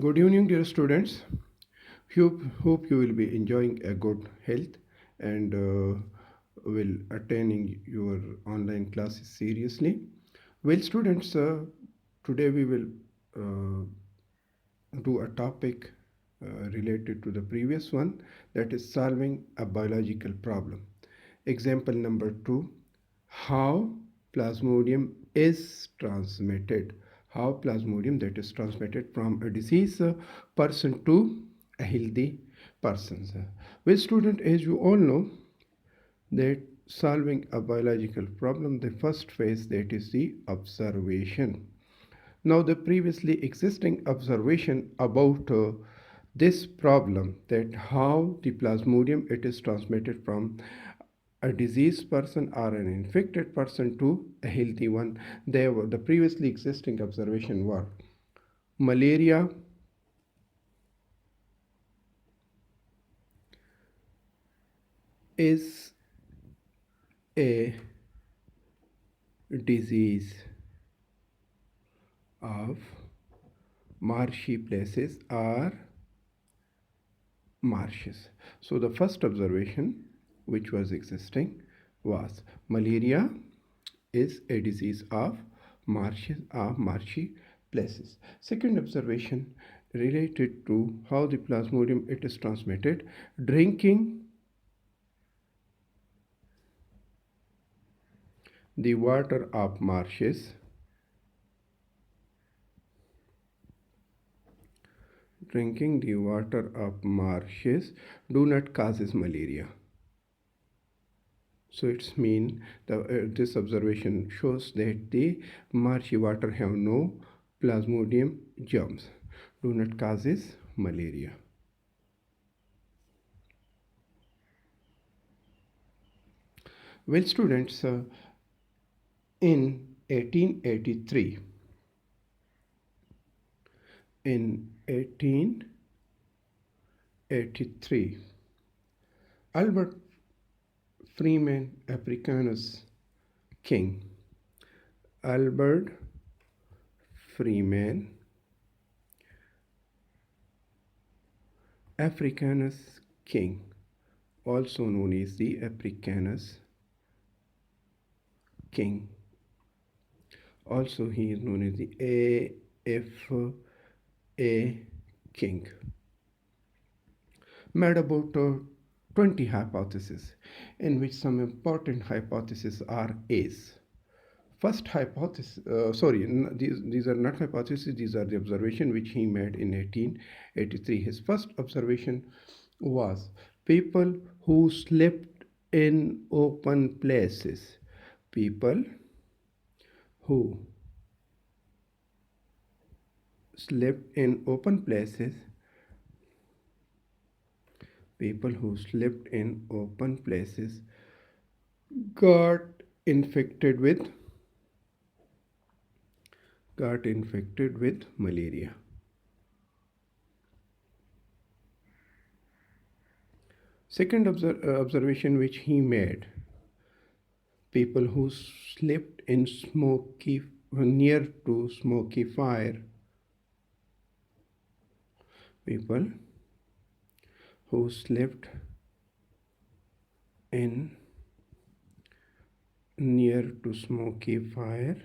Good evening, dear students. Hope you will be enjoying a good health and will attending your online classes seriously. Well, students, today we will uh, do a topic related to the previous one, that is solving a biological problem. Example number 2, how plasmodium is transmitted. How plasmodium that is transmitted from a diseased person to a healthy person. Well, student, as you all know, that solving a biological problem, the first phase, that is the observation. Now, the previously existing observation about this problem, that how the plasmodium it is transmitted from a diseased person or an infected person to a healthy one. The previously existing observation were malaria is a disease of marshy places or marshes. So the first observation which was existing was malaria is a disease of marshes or marshy places. Second observation related to how the plasmodium it is transmitted: drinking the water of marshes, drinking the water of marshes do not causes malaria. So it's mean this observation shows that the marshy water have no plasmodium germs, do not causes malaria. Well, students, in 1883, in 1883, Albert Freeman Africanus King, Albert Freeman Africanus King, also known as the Africanus King, also he is known as the AFA King, made about 20 hypotheses, in which some important hypotheses are as. First hypothesis, these are not hypotheses, these are the observation which he made in 1883. His first observation was people who slept in open places. People who slept in open places, people who slept in open places got infected with malaria. Second observation which he made: people who slept in near to smoky fire, people who slept in near to smoky fire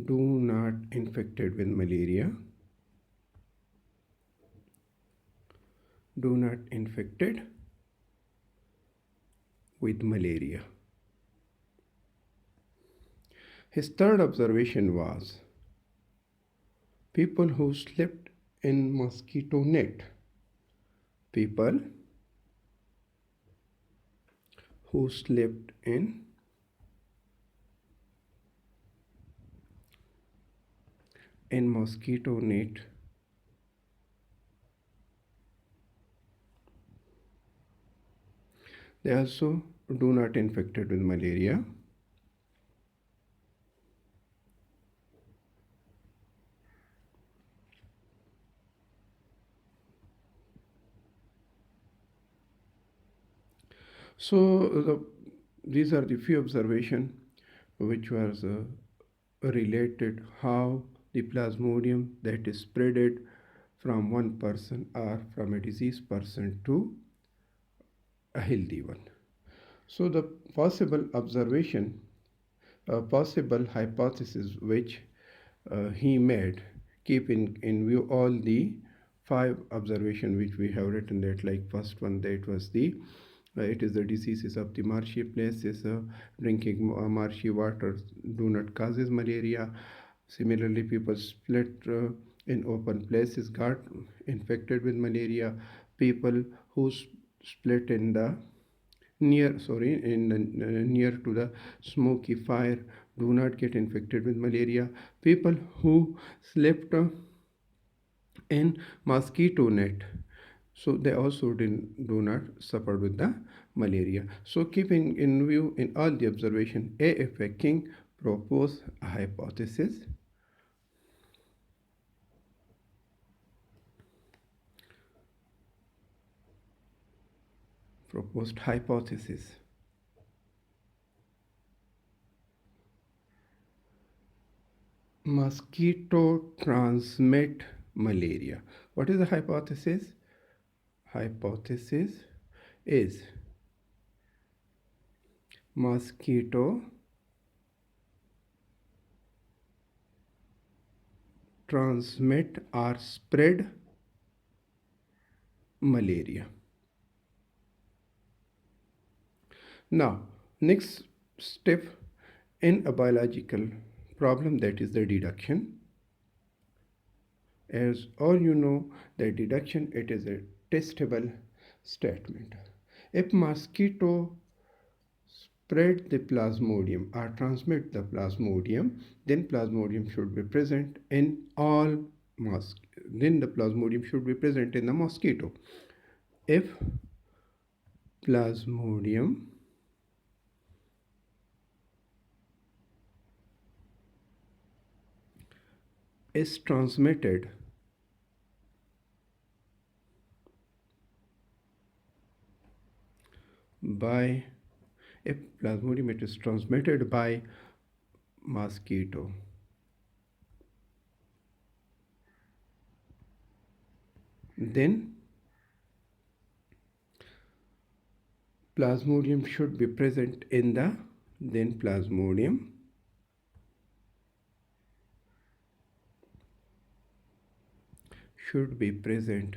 do not infected with malaria, do not infected with malaria. His third observation was people who slept in mosquito net, people who slept in mosquito net they also do not infected with malaria. These are the few observations which was related how the plasmodium that is spreaded from one person or from a diseased person to a healthy one. So the possible observation, a possible hypothesis which he made, keep in view all the five observation which we have written, that like first one, that was the it is the diseases of the marshy places. Drinking marshy water do not causes malaria. Similarly, people split in open places got infected with malaria. People who split in the near to the smoky fire do not get infected with malaria. People who slept in mosquito net, so they also do not suffer with the malaria. So keeping in view in all the observation, A.F. King proposed a hypothesis. Proposed hypothesis. Mosquito transmit malaria. What is the hypothesis? Hypothesis is mosquito transmit or spread malaria. Now, next step in a biological problem, that is the deduction. As all you know, the deduction, it is a testable statement. If mosquito spread the plasmodium or transmit the plasmodium, then plasmodium should be present in all then the plasmodium should be present in the mosquito. If plasmodium is transmitted by if plasmodium it is transmitted by mosquito, then plasmodium should be present in the plasmodium should be present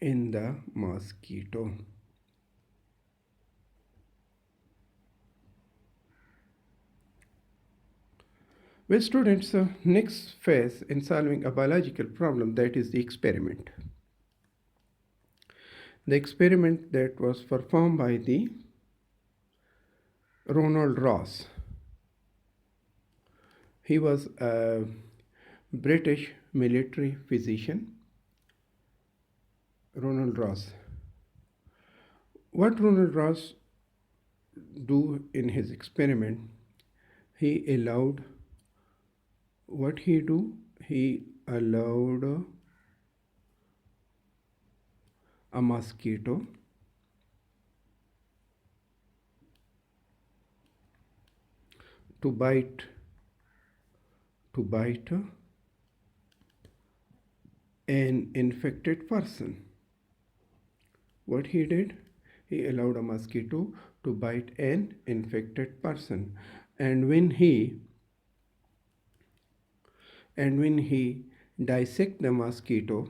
in the mosquito. Well, students, next phase in solving a biological problem, that is the experiment. The experiment that was performed by the Ronald Ross. He was a British military physician. Ronald Ross. What Ronald Ross do in his experiment? He allowed a mosquito to bite an infected person. What he did? He allowed a mosquito to bite an infected person, and when he dissect the mosquito,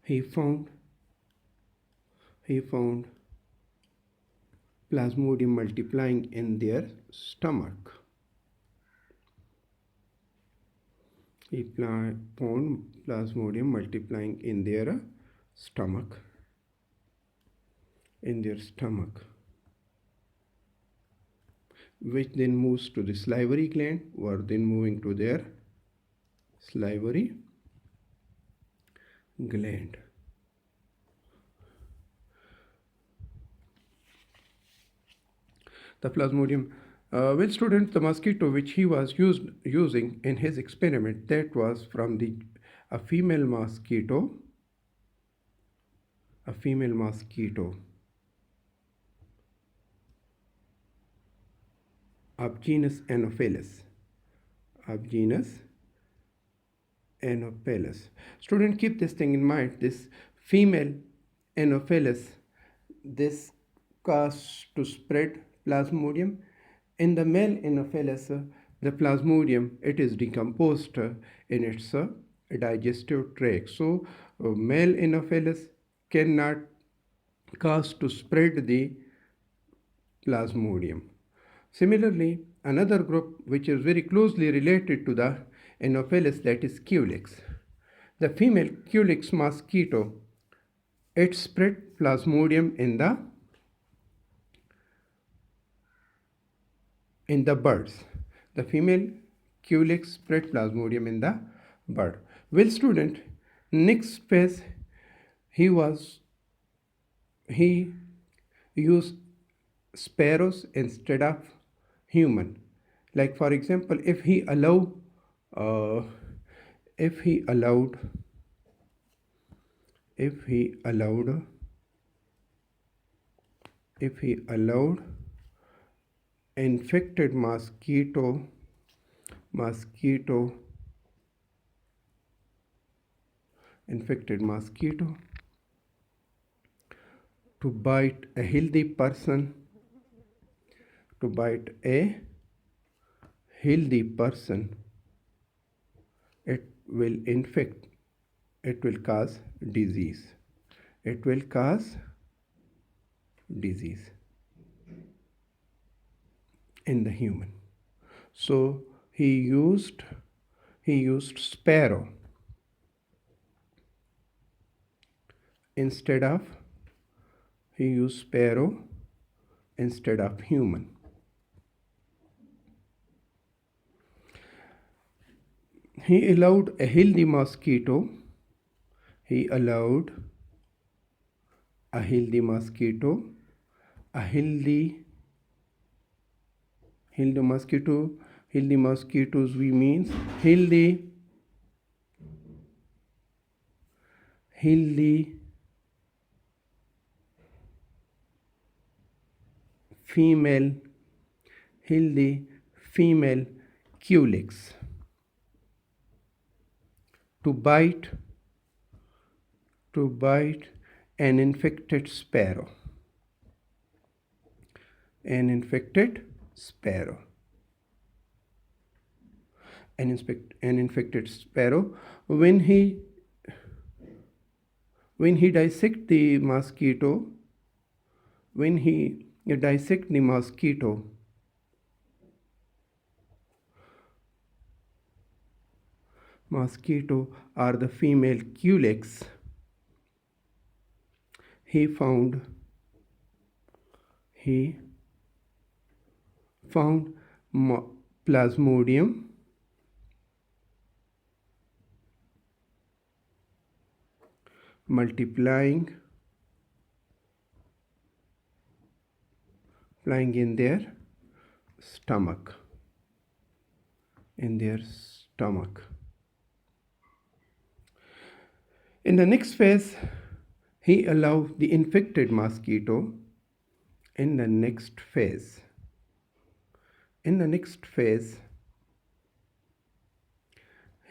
he found plasmodium multiplying in their stomach. He found plasmodium multiplying in their stomach. Which then moves to the salivary gland, or then moving to their salivary gland. The Plasmodium. Well, student, the mosquito which he was using in his experiment, that was from the a female mosquito, a female mosquito of genus Anopheles, of genus Anopheles. Student, keep this thing in mind. This female Anopheles, this causes to spread Plasmodium. In the male Anopheles, the Plasmodium, it is decomposed in its digestive tract. So, male Anopheles cannot cause to spread the Plasmodium. Similarly, another group which is very closely related to the Anopheles, that is Culex. The female Culex mosquito, it spread Plasmodium in the birds. The female Culex spread Plasmodium in the bird. Well, student, next phase he used sparrows instead of human. Like for example, if he allowed if he allowed infected mosquito to bite a healthy person, it will cause disease. In the human. So he used sparrow instead of human. He allowed a healthy mosquito. A healthy mosquitoes we means healthy female Culex to bite an infected sparrow. An infected sparrow. When he dissect the mosquito, or the female Culex, he found Plasmodium multiplying in their stomach. In the next phase, he allowed the infected mosquito. In the next phase,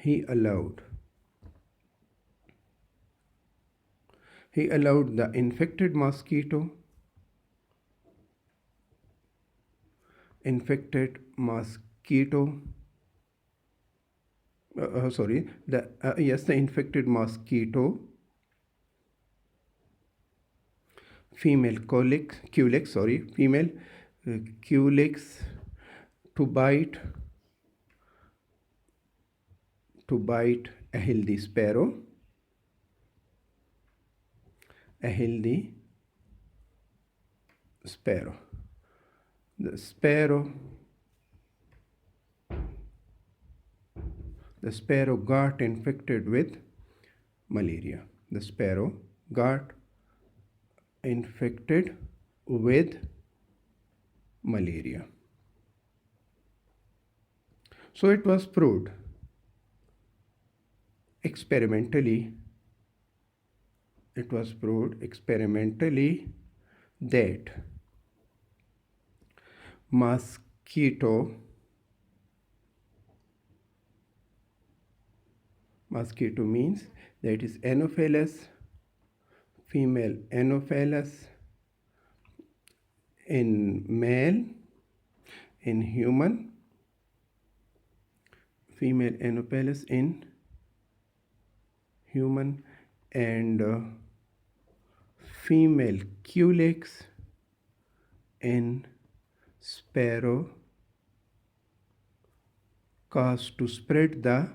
he allowed the infected mosquito the infected mosquito, female Culex to bite a healthy sparrow. The sparrow got infected with malaria. The sparrow got infected with malaria. So it was proved experimentally, that mosquito means that is Anopheles, female Anopheles in male, in human, female Anopheles in human, and female Culex in sparrow, cause to spread the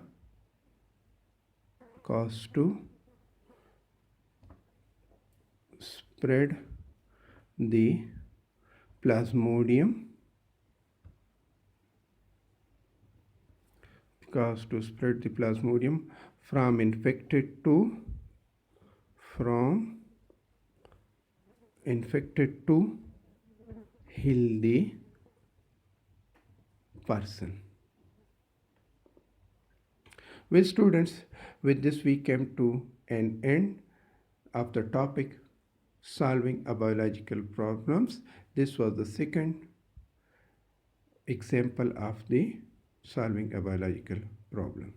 plasmodium, from infected to healthy person. Well, students, with this we came to an end of the topic solving a biological problems. This was the second example of the solving a biological problem.